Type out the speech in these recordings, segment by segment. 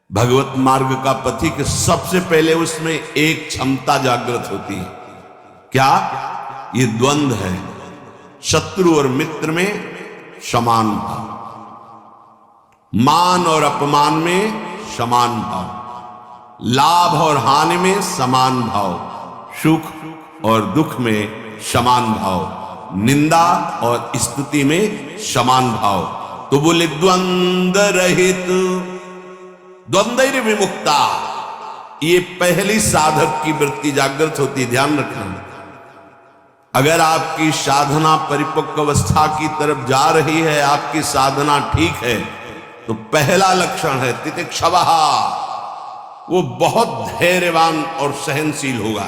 भगवत मार्ग का पथिक सबसे पहले उसमें एक क्षमता जागृत होती है। क्या? ये द्वंद्व है, शत्रु और मित्र में समान भाव, मान और अपमान में समान भाव, लाभ और हानि में समान भाव, सुख और दुख में समान भाव, निंदा और स्तुति में समान भाव। तो बोले द्वंद्व रहित, द्वंद्व विमुक्ता, ये पहली साधक की वृत्ति जागृत होती। ध्यान रखना, अगर आपकी साधना परिपक्व अवस्था की तरफ जा रही है, आपकी साधना ठीक है, तो पहला लक्षण है तितिक्षवः, वो बहुत धैर्यवान और सहनशील होगा।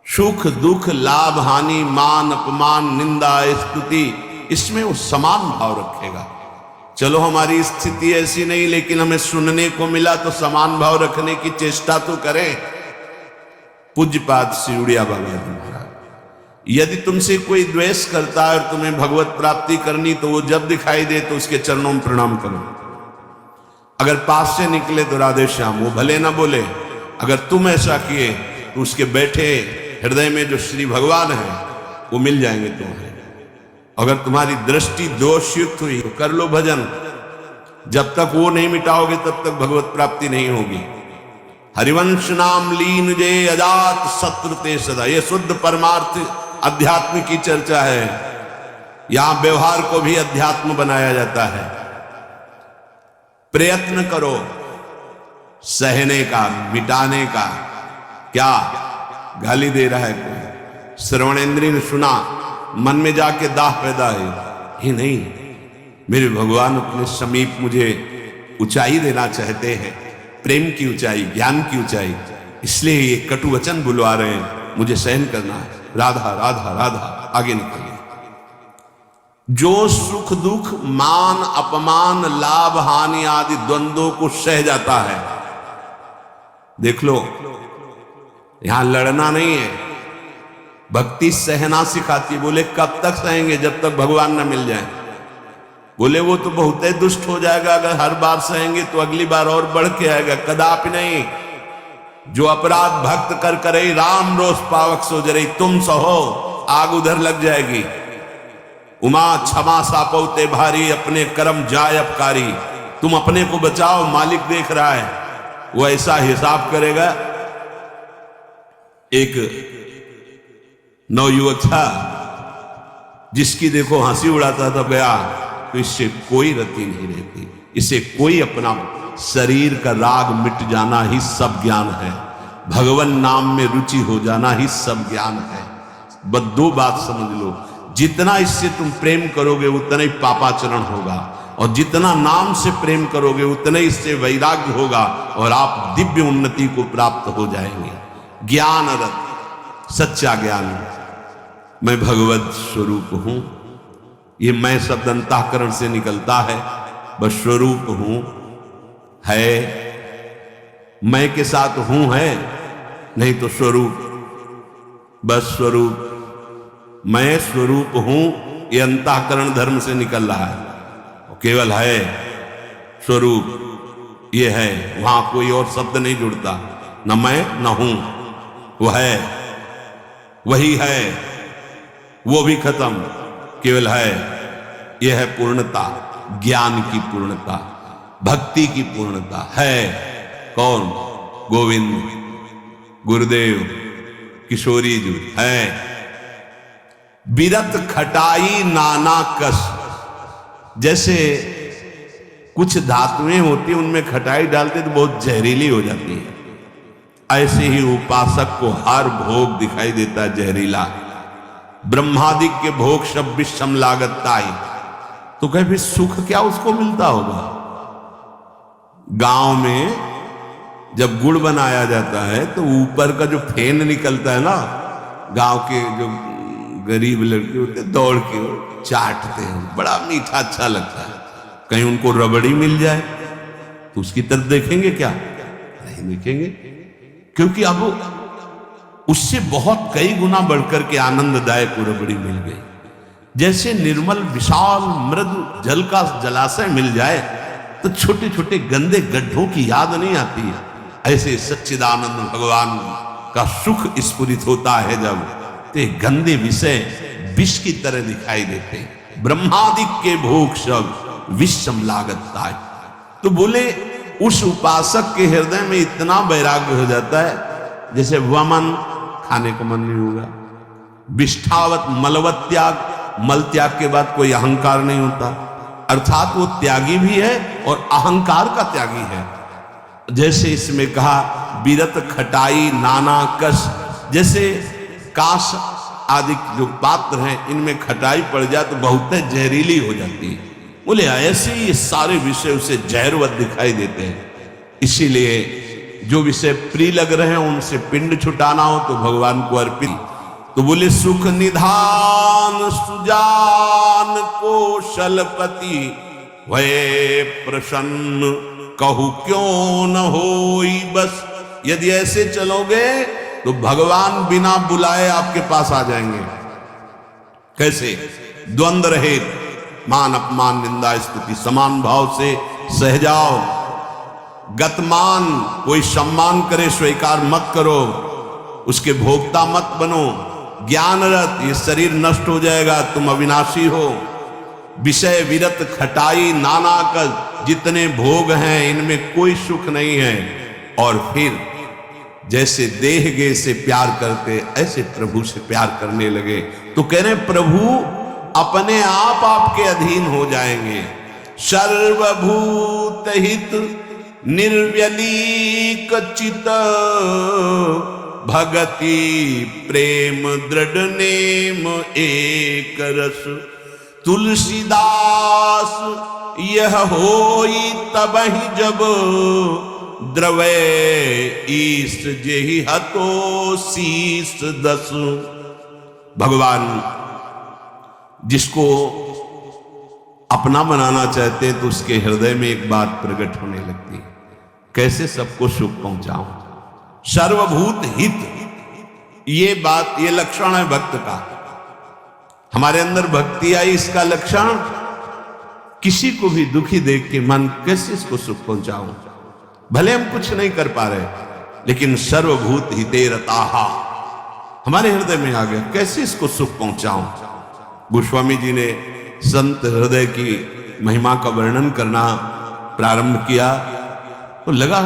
सुख दुख लाभ हानि मान अपमान निंदा स्तुति, इसमें वो समान भाव रखेगा। चलो हमारी स्थिति ऐसी नहीं, लेकिन हमें सुनने को मिला तो समान भाव रखने की चेष्टा तो करें। पूज्यपाद सिउड़िया बाबा जी महाराज, यदि तुमसे कोई द्वेष करता है और तुम्हें भगवत प्राप्ति करनी, तो वो जब दिखाई दे तो उसके चरणों में प्रणाम करो। अगर पास से निकले तो राधे श्याम, वो भले ना बोले, अगर तुम ऐसा किए तो उसके बैठे हृदय में जो श्री भगवान है वो मिल जाएंगे तुम्हें। अगर तुम्हारी दृष्टि दोषयुक्त हुई तो कर लो भजन, जब तक वो नहीं मिटाओगे तब तक भगवत प्राप्ति नहीं होगी। हरिवंश नाम लीन जे अजात शत्रु ते सदा, ये शुद्ध परमार्थ अध्यात्म की चर्चा है। यहां व्यवहार को भी अध्यात्म बनाया जाता है। प्रयत्न करो सहने का, मिटाने का। क्या गाली दे रहा है कोई, श्रवणेंद्रिय ने सुना, मन में जाके दाह पैदा है, ही नहीं, मेरे भगवान अपने समीप मुझे ऊंचाई देना चाहते हैं, प्रेम की ऊंचाई, ज्ञान की ऊंचाई, इसलिए ये कटु वचन बुलवा रहे हैं, मुझे सहन करना है। राधा राधा राधा, आगे निकलिए। जो सुख दुख मान अपमान लाभ हानि आदि द्वंद्वों को सह जाता है, देख लो, यहां लड़ना नहीं है, भक्ति सहना सिखाती। बोले कब तक सहेंगे? जब तक भगवान न मिल जाए। बोले वो तो बहुत ही दुष्ट हो जाएगा, अगर हर बार सहेंगे तो अगली बार और बढ़ के आएगा। कदापि नहीं। जो अपराध भक्त कर करे राम रोष पावक सो जरे, तुम सहो आग उधर लग जाएगी। उमा क्षमा सापौते भारी, अपने कर्म जाय अपकारी। तुम अपने को बचाओ, मालिक देख रहा है, वो ऐसा हिसाब करेगा। एक नवयुवक था जिसकी देखो हंसी उड़ाता था गया, तो इससे कोई रति नहीं रहती, इसे कोई अपना शरीर का राग मिट जाना ही सब ज्ञान है, भगवान नाम में रुचि हो जाना ही सब ज्ञान है। बस दो बात समझ लो, जितना इससे तुम प्रेम करोगे उतना ही पापाचरण होगा, और जितना नाम से प्रेम करोगे उतना ही इससे वैराग्य होगा, और आप दिव्य उन्नति को प्राप्त हो जाएंगे। ज्ञान रथ, सच्चा ज्ञान, मैं भगवत स्वरूप हूं, ये मैं शब्द अंतःकरण से निकलता है, बस स्वरूप हूं है, मैं के साथ हूं है, नहीं तो स्वरूप, बस स्वरूप, मैं स्वरूप हूं, ये अंतःकरण धर्म से निकल रहा है, केवल है स्वरूप, ये है, वहां कोई और शब्द नहीं जुड़ता, न मैं न हूं, वो है, वही है, वो भी खत्म, केवल है। यह है पूर्णता, ज्ञान की पूर्णता, भक्ति की पूर्णता है। कौन? गोविंद, गुरुदेव, किशोरी जी है। बिरत खटाई नाना कस, जैसे कुछ धातुएं होती हैं उनमें खटाई डालते तो बहुत जहरीली हो जाती है, ऐसे ही उपासक को हर भोग दिखाई देता है जहरीला। ब्रह्मादिक के भोग सब विषम लागताई, तो कहे फिर सुख क्या उसको मिलता होगा? गांव में जब गुड़ बनाया जाता है तो ऊपर का जो फेन निकलता है ना, गांव के जो गरीब लड़के होते दौड़ के चाटते हैं, बड़ा मीठा अच्छा लगता है। कहीं उनको रबड़ी मिल जाए तो उसकी तरफ देखेंगे क्या? नहीं देखेंगे, क्योंकि अब उससे बहुत कई गुना बढ़कर के आनंददायक रबड़ी मिल गई। जैसे निर्मल विशाल मृदु जल का जलाशय मिल जाए तो छोटे छोटे गंदे गड्ढों की याद नहीं आती है। ऐसे सच्चिदानंद भगवान का सुख स्फुरित होता है जब, ते गंदे विषय विष की तरह दिखाई देते। ब्रह्मादिक के भोग सब विषम लागत है। तो बोले उस उपासक के हृदय में इतना वैराग्य हो जाता है जैसे वमन, खाने को मन नहीं होगा, विष्ठावत मलवत त्याग, मल त्याग के बाद कोई अहंकार नहीं होता, अर्थात वो त्यागी भी है और अहंकार का त्यागी है। जैसे इसमें कहा बीरत खटाई नाना कस, जैसे काश आदि जो पात्र हैं इनमें खटाई पड़ जाए तो बहुत जहरीली हो जाती है। बोले ऐसे ये सारे विषय उसे जहरवत दिखाई देते हैं। इसीलिए जो विषय प्रिय लग रहे हैं उनसे पिंड छुटाना हो तो भगवान को अर्पित। तो बोले सुख निधान सुजान कौशलपति भये प्रसन्न कहू क्यों न होई बस। यदि ऐसे चलोगे तो भगवान बिना बुलाए आपके पास आ जाएंगे। कैसे? द्वंद्व रहित, मान अपमान निंदा स्तुति समान भाव से सह जाओ। गतमान, कोई सम्मान करे स्वीकार मत करो, उसके भोक्ता मत बनो। ज्ञानरत, ये शरीर नष्ट हो जाएगा, तुम अविनाशी हो। विषय विरत खटाई नाना कर, जितने भोग हैं इनमें कोई सुख नहीं है। और फिर जैसे देह गे से प्यार करते ऐसे प्रभु से प्यार करने लगे। तो कह रहे प्रभु अपने आप आपके अधीन हो जाएंगे। सर्वभूत हित निर्व्यलीक चित भगति प्रेम दृढ़ नेम एक रस। तुलसीदास यह होई तबहि जब द्रवे ईश जेहि हतो शीस दस। भगवान जिसको अपना बनाना चाहते हैं तो उसके हृदय में एक बात प्रकट होने लगती है, कैसे सबको सुख पहुंचाऊं। सर्वभूत हित, ये बात, ये लक्षण है भक्त का। हमारे अंदर भक्ति आई, इसका लक्षण किसी को भी दुखी देख के मन कैसे इसको सुख पहुंचाऊं। भले हम कुछ नहीं कर पा रहे लेकिन सर्वभूत हिते रताहा हमारे हृदय में आ गया, कैसे इसको सुख पहुंचाऊं। गोस्वामी जी ने संत हृदय की महिमा का वर्णन करना प्रारंभ किया तो लगा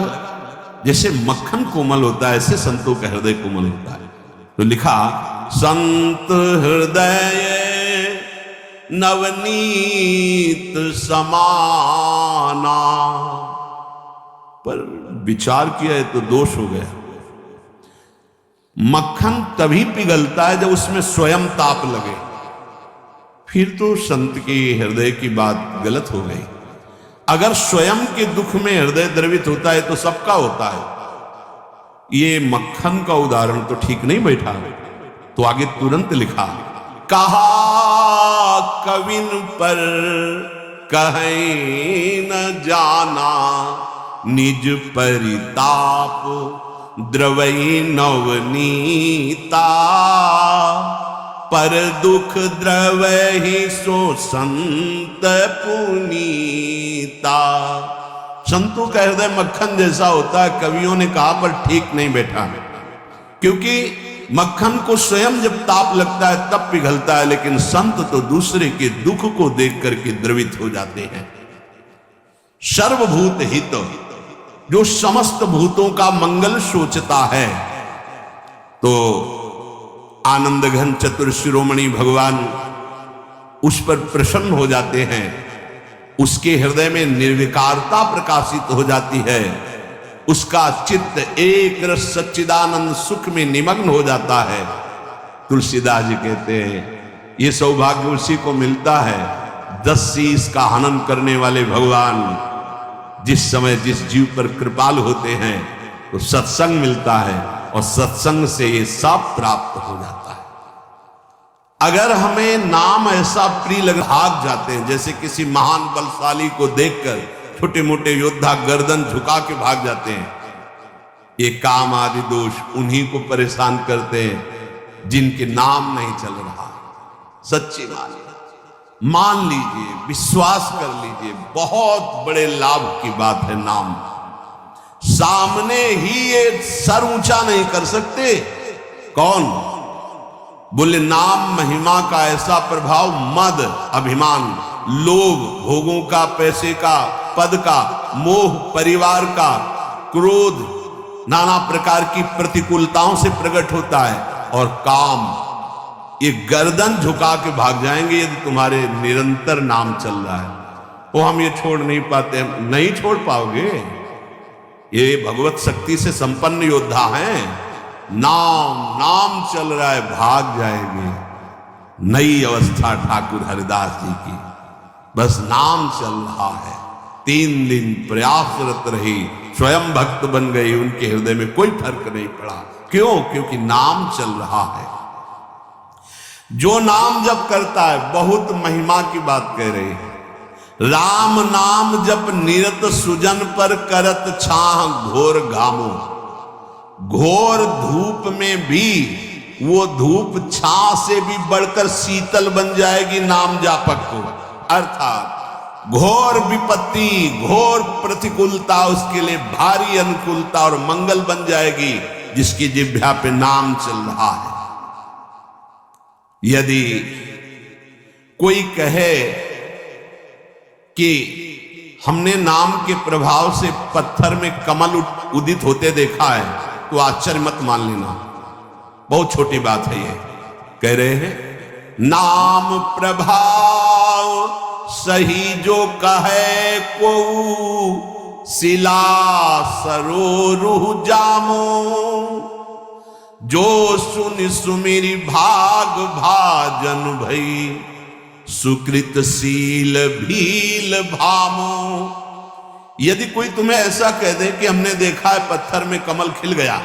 जैसे मक्खन कोमल होता है ऐसे संतों का हृदय कोमल होता है। तो लिखा संत हृदय नवनीत समाना। पर विचार किया है तो दोष हो गया। मक्खन तभी पिघलता है जब उसमें स्वयं ताप लगे, फिर तो संत के हृदय की बात गलत हो गई। अगर स्वयं के दुख में हृदय द्रवित होता है तो सबका होता है। ये मक्खन का उदाहरण तो ठीक नहीं बैठा। तो आगे तुरंत लिखा कहा कविन पर कहीं न जाना निज परिताप द्रवई नवनीता। पर दुख द्रवहि सो संत पुनीता। संतों का हृदय मक्खन जैसा होता है, कवियों ने कहा पर ठीक नहीं बैठा, क्योंकि मक्खन को स्वयं जब ताप लगता है तब पिघलता है, लेकिन संत तो दूसरे के दुख को देख करके द्रवित हो जाते हैं। सर्वभूत हित, जो समस्त भूतों का मंगल सोचता है, तो आनंद घन चतुर शिरोमणि भगवान उस पर प्रसन्न हो जाते हैं। उसके हृदय में निर्विकारता प्रकाशित हो जाती है। उसका चित्त एक रस सच्चिदानंद सुख में निमग्न हो जाता है। तुलसीदास जी कहते हैं ये सौभाग्य उसी को मिलता है 10 शीश का हनन करने वाले भगवान जिस समय जिस जीव पर कृपाल होते हैं तो सत्संग मिलता है और सत्संग से ये सब प्राप्त हो जाता है। अगर हमें नाम ऐसा प्रिय लग भाग जाते हैं, जैसे किसी महान बलशाली को देखकर छोटे मोटे योद्धा गर्दन झुका के भाग जाते हैं, ये काम आदि दोष उन्हीं को परेशान करते हैं जिनके नाम नहीं चल रहा। सच्ची बात। मान लीजिए, विश्वास कर लीजिए, बहुत बड़े लाभ की बात है नाम। सामने ही ये सर ऊंचा नहीं कर सकते। कौन? बोले नाम महिमा का ऐसा प्रभाव, मद, अभिमान, लोभ, भोगों का, पैसे का, पद का, मोह, परिवार का, क्रोध, नाना प्रकार की प्रतिकूलताओं से प्रकट होता है। और काम, ये गर्दन झुका के भाग जाएंगे यदि तुम्हारे निरंतर नाम चल रहा है। वो हम ये छोड़ नहीं पाते, नहीं छोड़ पाओगे। ये भगवत शक्ति से संपन्न योद्धा हैं। नाम नाम चल रहा है, भाग जाएंगे। नई अवस्था ठाकुर हरिदास जी की, बस नाम चल रहा है। 3 दिन प्रयासरत रही, स्वयं भक्त बन गई, उनके हृदय में कोई फर्क नहीं पड़ा। क्यों? क्योंकि नाम चल रहा है। जो नाम जप करता है, बहुत महिमा की बात कह रहे हैं। राम नाम जप निरत सुजन पर करत छाह घोर घामो। घोर धूप में भी वो धूप छाह से भी बढ़कर शीतल बन जाएगी नाम जापक को। अर्थात घोर विपत्ति, घोर प्रतिकूलता उसके लिए भारी अनुकूलता और मंगल बन जाएगी, जिसकी जिह्वा पे नाम चल रहा है। यदि कोई कहे कि हमने नाम के प्रभाव से पत्थर में कमल उदित होते देखा है, तो आश्चर्य मत मान लेना, बहुत छोटी बात है ये। कह रहे हैं नाम प्रभाव सही जो कहे को, शिला सरोरुह जामो। जो सुन सुमिरी भाग भाजन भई, सुकृत सील भील भामो। यदि कोई तुम्हें ऐसा कह दे कि हमने देखा है पत्थर में कमल खिल गया,